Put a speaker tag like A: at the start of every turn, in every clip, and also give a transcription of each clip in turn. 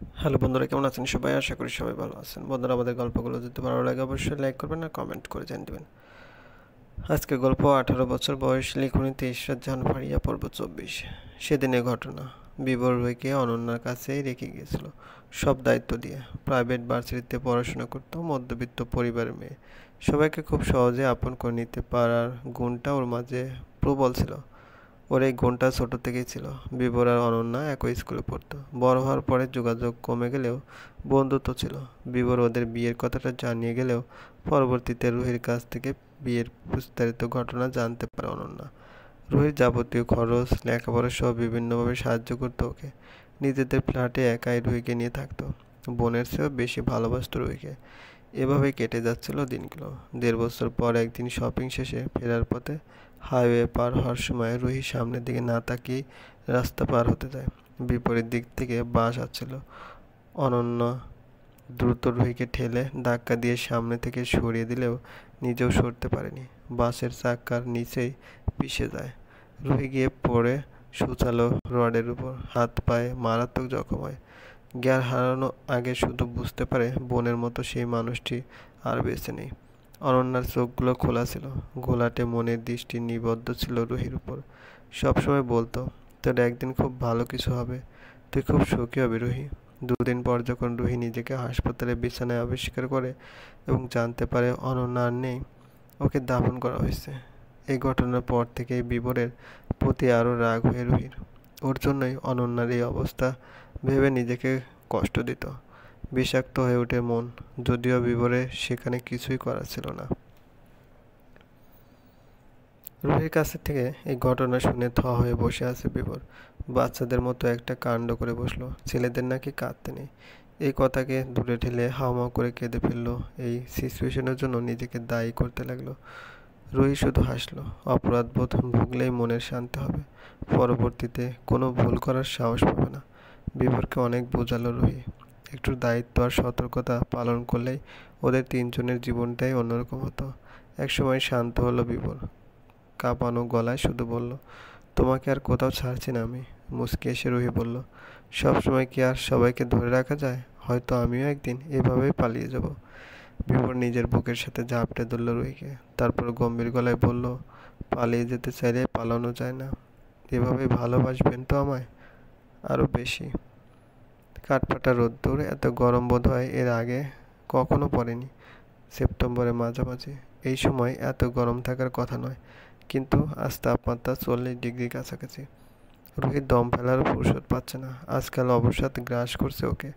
A: Hello বন্ধুরা, কেমন আছেন সবাই? আশা করি সবাই ভালো আছেন। বন্ধুরা, আমাদের গল্পগুলো যদি ভালো লাগে অবশ্যই লাইক করবেন আর কমেন্ট করে জানিয়ে দেবেন। আজকে গল্প 18 বছর বয়স, লিখুনি 23 জানুয়ারি, পর্ব 24। সেদিনের ঘটনা। বিবর রুহিকে অনন্যার কাছেই রেখে গিয়েছিল, সব দায়িত্ব দিয়ে। প্রাইভেট ভার্সিটিতে পড়াশোনা করতো, মধ্যবিত্ত পরিবারের মেয়ে। সবাইকে খুব সহজে আপন করে নিতে পারার গুণটা ওর মাঝে প্রবল ছিল। ওর এই গুণটা ছোট থেকেই ছিল। বিবর আর অনন্যা একই স্কুলে পড়তো। বড় হওয়ার পরে যোগাযোগ কমে গেলেও বন্ধুত্ব ছিল। বিবর ওদের বিয়ের কথাটা জানিয়ে গেলেও পরবর্তীতে রুহির কাছ থেকে বিয়ের বিস্তারিত ঘটনা জানতে পারে অনন্যা। রুহির যাবতীয় খরচ, লেখাপড়া সহ বিভিন্নভাবে সাহায্য করতো ওকে। নিজেদের ফ্ল্যাটে একাই রুহিকে নিয়ে থাকতো। বোনের চেয়েও বেশি ভালোবাসতো রুহিকে। এভাবেই কেটে যাচ্ছিল দিনগুলো। 1.5 বছর পর একদিন শপিং শেষে ফেরার পথে হাইওয়ে পার হওয়ার সময় রুহি সামনের দিকে না তাকিয়ে রাস্তা পার হতে যায়। বিপরীত দিক থেকে বাস আসছিল। অনন্য দ্রুত রুহিকে ঠেলে ধাক্কা দিয়ে সামনে থেকে সরিয়ে দিলেও নিজেও সরতে পারেনি। বাসের চাকার নিচেই পিষে যায়। রুহি গিয়ে পড়ে সুচালো রডের উপর, হাত পায়ে মারাত্মক জখম হয়। জ্ঞান হারানো আগে শুধু বুঝতে পারে বোনের মতো সেই মানুষটি আর বেঁচে নেই। অনন্যার চোখগুলো খোলা ছিল, ঘোলাটে মনের দৃষ্টি নিবদ্ধ ছিল রুহির উপর। সবসময় বলতো, তোর একদিন খুব ভালো কিছু হবে, তুই খুব সুখী হবি রুহি। 2 দিন পর যখন রুহি নিজেকে হাসপাতালে বিছানায় আবিষ্কার করে এবং জানতে পারে অনন্যা আর নেই, ওকে দাফন করা হয়েছে। এই ঘটনার পর থেকেই বিবরের প্রতি আরও রাগ হয়ে রুহির। ওর জন্যই অনন্যার এই অবস্থা ভেবে নিজেকে কষ্ট দিত। বিষাক্ত হয়ে ওঠে মন, যদিও বিবরের সেখানে কিছুই করার ছিল না। রুহির কাছে থেকে এই ঘটনা শুনে থ হয়ে বসে আছে বিবর। বাচ্চাদের মতো একটা কাণ্ড করে বসলো, ছেলেদের নাকি কাঁদতে নেই। এই কথাকে দূরে ঠেলে হাওমাও করে কেঁদে ফেললো। এই সিচুয়েশনের জন্য নিজেকে দায়ী করতে লাগলো। রুহি শুধু হাসলো। অপরাধবোধ ভুগলেই মনের শান্তি হবে, পরবর্তীতে কোনো ভুল করার সাহস পাবে না। বিবরকে অনেক বোঝালো রুহি, একটু দায়িত্ব আর সতর্কতা পালন করলেই ওদের তিনজনের জীবনটাই অন্যরকম হতো। একসময় শান্ত হলো বিবর, কাঁপানো গলায় শুধু বলল, তোমাকে আর কোথাও ছাড়ছি না আমি। মুচকি এসে রুহি বলল, সবসময় কি আর সবাইকে ধরে রাখা যায়? হয়তো আমিও একদিন এভাবেই পালিয়ে যাব। বিবর নিজের বুকের সাথে ঝাপটে ধরল রুহিকে, তারপর গম্ভীর গলায় বলল, পালিয়ে যেতে চাইলে পালানো যায় না। এভাবে ভালোবাসবেন তো আমায় আরো বেশি। কাঠফাটা রোদ্দুর, এত গরম বোধ হয় এর আগে কখনো পড়েনি। সেপ্টেম্বরের মাঝামাঝি এই সময় এত গরম থাকার কথা নয়, কিন্তু আজ তাপমাত্রা 40 ডিগ্রি কাছাকাছি। রুহির দম ফেলার ফুরসত পাচ্ছে না। আজকাল অবসাদ গ্রাস করছে ওকে।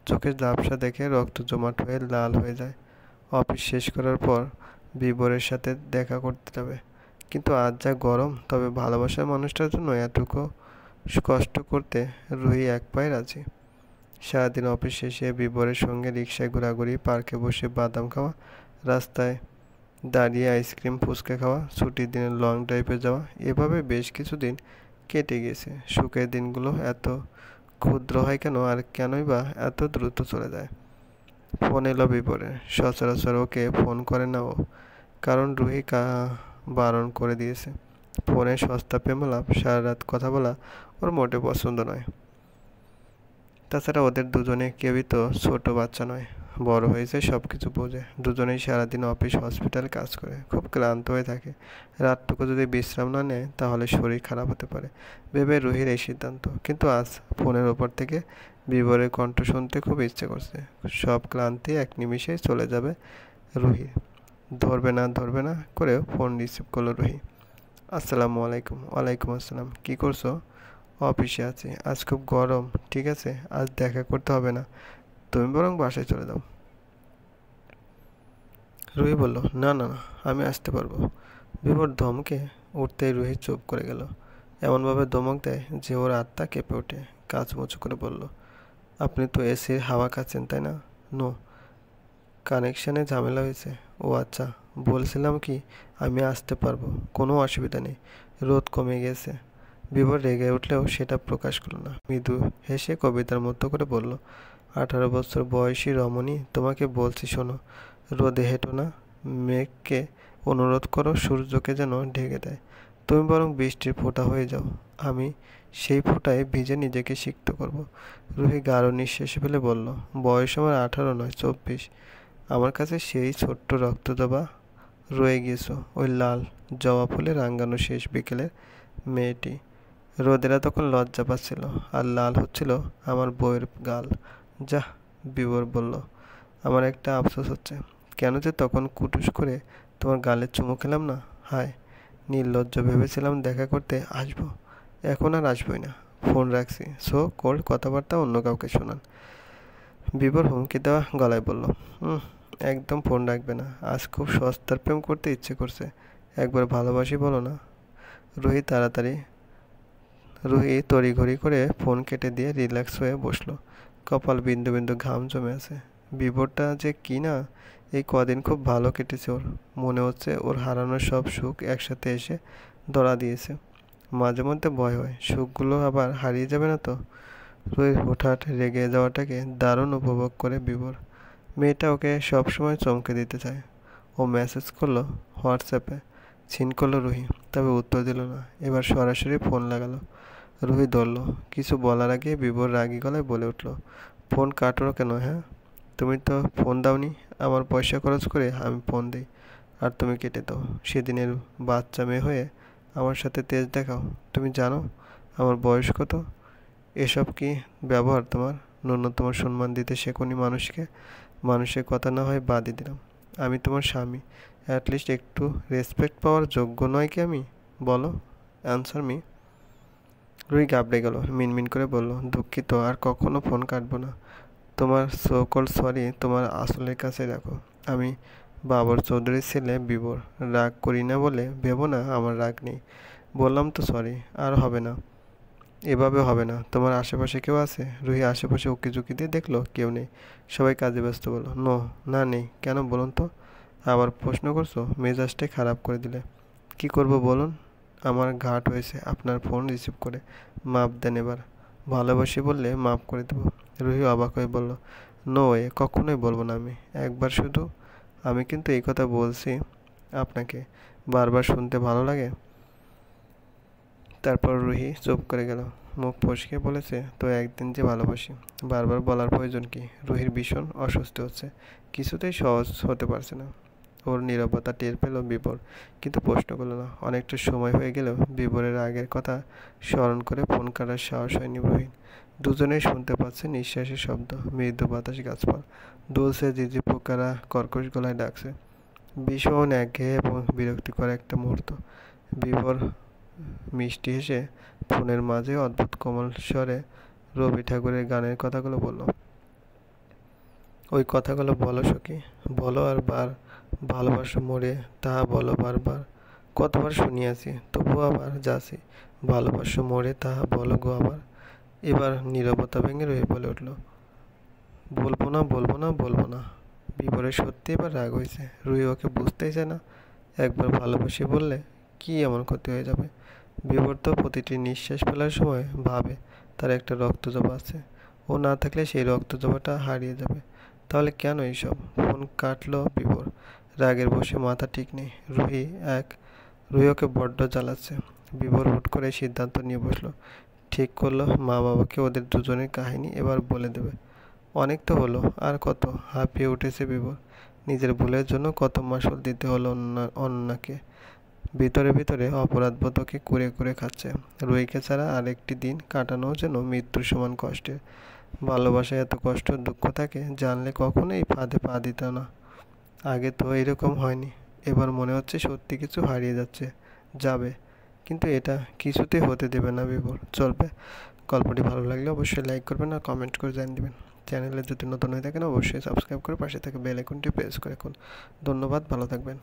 A: চোখের ঝাপসা দেখে রক্ত জমাট হয়ে লাল হয়ে যায়। অফিস শেষ করার পর বিবরের সাথে দেখা করতে যাবে, কিন্তু আজ যা গরম, তবে ভালোবাসার মানুষটার জন্য এতটুকু কষ্ট করতে রুহি এক পায়ে রাজি। সারাদিন অফিস শেষে বিবরের সঙ্গে রিকশায় ঘোরাঘুরি, পার্কে বসে বাদাম খাওয়া, রাস্তায় দাঁড়িয়ে আইসক্রিম ফুচকা খাওয়া, ছুটির দিনে লং ড্রাইভে যাওয়া, এভাবে বেশ কিছুদিন কেটে গেছে। সুখের দিনগুলো এত ক্ষুদ্র হয় কেন, আর কেনই বা এত দ্রুত চলে যায়? ফোন এলো বিবরের। সচরাচর ওকে ফোন করে না ও, কারণ রুহি বারণ করে দিয়েছে। ফোনে সস্তা প্রেমলাপ, সারা রাত কথা বলা ওর মোটে পছন্দ নয়। তাছাড়া ওদের দুজনে কেউই তো ছোট বাচ্চা নয়, বড় হয়েছে, সব কিছু বোঝে। দুজনেই সারাদিন অফিস হসপিটাল কাজ করে খুব ক্লান্ত হয়ে থাকে। রাতটুকু যদি বিশ্রাম না নেয় তাহলে শরীর খারাপ হতে পারে ভেবে রুহির এই সিদ্ধান্ত। কিন্তু আজ ফোনের ওপর থেকে বিবরের কণ্ঠ শুনতে খুব ইচ্ছে করছে। সব ক্লান্তি এক নিমিষেই চলে যাবে রুহির। ধরবে না করেও ফোন রিসিভ করলো রুহি। আসসালামু আলাইকুম। ওয়ালাইকুম আসসালাম। কী করছো? অফিসে আছি, আজ খুব গরম। ঠিক আছে, আজ দেখা করতে হবে না, তুমি বরং বাসায় চলে যাও। রুহি বলল, না না না, আমি আসতে পারবো। বিভোর ধমকে উঠতেই রুহি চুপ করে গেল। এমনভাবে ধমক দেয় যে ওর আত্মা কেঁপে ওঠে। কাঁচমুচু করে বলল, আপনি তো এসির হাওয়া খাচ্ছেন তাই না? নো, কানেকশানে ঝামেলা হয়েছে। ও আচ্ছা, বলছিলাম কি, আমি আসতে পারবো, কোনো অসুবিধা নেই, রোদ কমে গেছে। বিভোর রেগে উঠলেও সেটা প্রকাশ করল না। মৃদু হেসে কবিতার মতো করে বলল, 18 বছর বয়সী রমণী, তোমাকে বলছি শোনো, রোদে হেঁটো না, মেঘকে অনুরোধ করো সূর্যকে যেন ঢেকে দেয়, তুমি বরং বৃষ্টির ফোঁটা হয়ে যাও, আমি সেই ফোঁটায় ভিজে নিজেকে সিক্ত করব। রুহি গাঢ় নিঃশ্বাস ফেলে বলল, বয়স আমার 18 নয়, 24। আমার কাছে সেই ছোট্ট রক্তজবা রয়ে গিয়েছো, ওই লাল জবা ফুলে রাঙানো শেষ বিকেলের মেয়েটি। রোদেরা তখন লজ্জা পাচ্ছিল, আর লাল হচ্ছিল আমার বউয়ের গাল। যাহ, বিবর বলল, আমার একটা আফসোস হচ্ছে, কেন যে তখন কুটুস করে তোমার গালে চুমু খেলাম না। হায় নির্লজ্জ, ভেবেছিলাম দেখা করতে আসবো, এখন আর আসবোই না। ফোন রাখছি, সো কোল্ড কথাবার্তা অন্য কাউকে শোনান। বিবর হুমকি দেওয়া গলায় বলল, একদম ফোন রাখবে না, আজ খুব সস্তার প্রেম করতে ইচ্ছে করছে, একবার ভালোবাসি বলো না। রুহি তাড়াতাড়ি রুহি তড়িঘড়ি করে ফোন কেটে দিয়ে রিল্যাক্স হয়ে বসলো। কপাল বিন্দু বিন্দু ঘাম জমে আছে। বিভোরটা যে কি না, এই কদিন খুব ভালো কেটেছে ওর। মনে হচ্ছে ওর হারানো সব সুখ একসাথে এসে ধরা দিয়েছে। মাঝে মধ্যে ভয় হয় সুখগুলো আবার হারিয়ে যাবে না তো। রুহির হঠাৎ রেগে যাওয়াটাকে দারুণ উপভোগ করে বিভোর। মেয়েটা ওকে সবসময় চমকে দিতে চায়। ও মেসেজ করলো হোয়াটসঅ্যাপে, সিন করলো রুহি, তবে উত্তর দিল না। এবার সরাসরি ফোন লাগালো। রুহি ধরলো, কিছু বলার আগে বিভোর রাগী গলায় বলে উঠলো, ফোন কাটো কেন? হ্যাঁ, তুমি তো ফোন দাওনি, আমার পয়সা খরচ করে আমি ফোন দিই, আর তুমি কেটে দাও। সেদিনের বাচ্চা মেয়ে হয়ে আমার সাথে তেজ দেখাও। তুমি জানো আমার বয়স কত? এসব কি ব্যবহার তোমার? ন্যূনতম সম্মান দিতে শেখোনি মানুষকে। মানুষের কথা না হয় বাদই দিলাম, আমি তোমার স্বামী, অ্যাটলিস্ট একটু রেসপেক্ট পাওয়ার যোগ্য নয় কি আমি? বলো, অ্যান্সার মি। রুই গাবড়ে গেল, মিনমিন করে বলল, দুঃখিত, আর কখনো ফোন কাটবো না। তোমার সো কল সরি তোমার আসলের কাছে রাখো। আমি বাবর চৌধুরীর ছেলে বিবর, রাগ করি না বলে ভেবো না আমার রাগ নেই। বললাম তো সরি, আর হবে না, এভাবে হবে না। তোমার আশেপাশে কেউ আছে? রুহি আশেপাশে উকিঝুঁকি দিয়ে দেখলো কেউ নেই, সবাই কাজে ব্যস্ত। বলো, নো, না নেই। কেন বলুন তো? আবার প্রশ্ন করছো, মেজাজটাই খারাপ করে দিলে। কি করব বলুন? আমার ঘাট হয়েছে আপনার ফোন রিসিভ করে, মাপ দেন এবার। ভালোবাসি বললে মাপ করে দেবো। রুহি অবাক হয়ে বলল, নো ওয়ে, কখনোই বলবো না আমি। একবার শুধু। আমি কিন্তু এই কথা বলছি আপনাকে, বারবার শুনতে ভালো লাগে? তারপর রুহি চুপ করে গেল, মুখ ফসকে বলেছে, তো একদিন যে ভালোবাসি, বারবার বলার প্রয়োজন কি? রুহির ভীষণ অস্বস্তি হচ্ছে, কিছুতেই সহজ হতে পারছে না। ওর নীরবতা টের পেল বিবর, কিন্তু প্রশ্ন করল না। অনেকটা সময় হয়ে গেলেও বিবরের আগের কথা স্মরণ করে ফোন কাটার সাহস হয়নি রুহির। দুজনেই শুনতে পাচ্ছে নিঃশ্বাসের শব্দ, মৃদু বাতাস, গাছপালা দুলছে, ঝিঝি পোকারা কর্কশ গলায় ডাকছে। ভীষণ একঘেয়ে এবং বিরক্তিকর একটা মুহূর্ত। বিবর মিষ্টি হেসে ফোনের মাঝে অদ্ভুত কোমল স্বরে রবি ঠাকুরের গানের কথাগুলো বলল। ওই কথাগুলো বলো সখী, বলো, আর বার ভালোবাসা মোরে তাহা বলো বারবার। কতবার শুনিয়াছি, তবুও আবার যাচ্ছি, ভালোবাসা মোরে তাহা বলো গো আবার। এবার নীরবতা ভেঙে রয়ে বলে উঠল, বলবো না, বলবো না, বলবো না। বিবরের সত্যি এবার রাগ হয়েছে। রুহি ওকে বুঝতেই চায় না। একবার ভালোবাসি বললে কি এমন ক্ষতি হয়ে যাবে? বিবর তো প্রতিটি নিঃশ্বাস ফেলার সময় ভাবে তার একটা রক্তজবা আছে, ও না থাকলে সেই রক্তজবাটা হারিয়ে যাবে। তাহলে কেন এইসব? ফোন কাটলো বিবর, রাগের বসে মাথা ঠিক নেই। রুহি ওকে বড্ড জ্বালাচ্ছে। বিবর হুট করে সিদ্ধান্ত নিয়ে বসলো, ঠিক করলো মা বাবাকে ওদের দুজনের কাহিনী এবার বলে দেবে। অনেক তো হলো, আর কত? হাঁপিয়ে উঠেছে বিবর। নিজের ভুলের জন্য কত মাসুল দিতে হলো অন্যকে। ভিতরে ভিতরে অপরাধবোধকে কুরে কুরে খাচ্ছে। রুহিকে ছাড়া আরেকটি দিন কাটানো যেন মৃত্যুর সমান কষ্টের। ভালোবাসায় এত কষ্ট দুঃখ থাকে, জানলে কখনো এই ফাঁদে পা দিত না। আগে তো এরকম হয়নি। এবার মনে হচ্ছে সত্যি কিছু হারিয়ে যাচ্ছে, যাবে, কিন্তু এটা কিছুতেই হতে দেবে না বিবর। চলবে। গল্পটি ভালো লাগলে অবশ্যই লাইক করবেন আর কমেন্ট করে জানিয়ে দেবেন। চ্যানেলে যদি নতুন হয়ে থাকেন অবশ্যই সাবস্ক্রাইব করে পাশে থাকা বেল আইকনটি প্রেস করে রাখুন। ধন্যবাদ, ভালো থাকবেন।